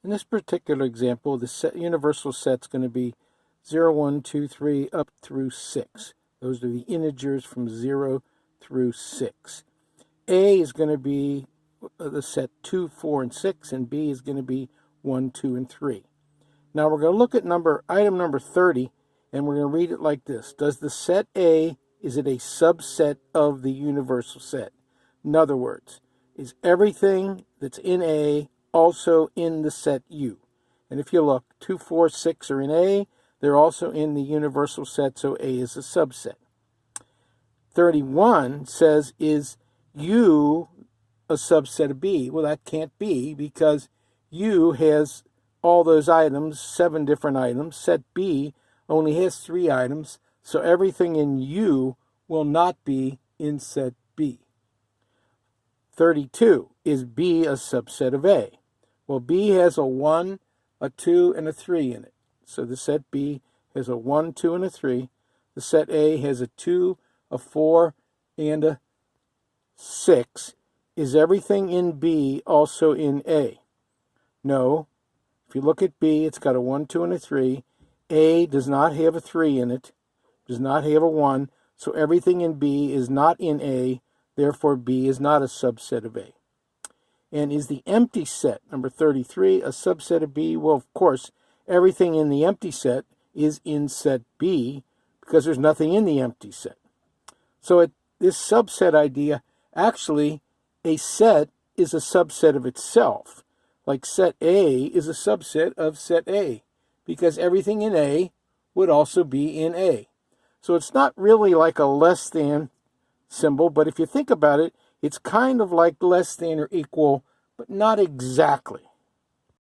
In this particular example, the universal set's going to be 0, 1, 2, 3, up through 6. Those are the integers from 0 through 6. A is going to be the set 2, 4, and 6, and B is going to be 1, 2, and 3. Now we're going to look at item number 30, and we're going to read it like this. Does the set A, is it a subset of the universal set? In other words, is everything that's in A also in the set U? And if you look, 2, 4, 6 are in A. They're also in the universal set, so A is a subset. 31 says, is U a subset of B? Well, that can't be because U has all those items, 7 different items. Set B only has 3 items, so everything in U will not be in set B. 32, is B a subset of A? Well, B has a 1, a 2, and a 3 in it. So the set B has a 1, 2, and a 3. The set A has a 2, a 4, and a 6. Is everything in B also in A? No. If you look at B, it's got a 1, 2, and a 3. A does not have a 3 in it, does not have a 1, so everything in B is not in A, therefore B is not a subset of A. And is the empty set, number 33, a subset of B? Well, of course, everything in the empty set is in set B because there's nothing in the empty set. So this subset idea, actually, a set is a subset of itself. Like set A is a subset of set A because everything in A would also be in A. So it's not really like a less than symbol, but if you think about it, it's kind of like less than or equal, but not exactly.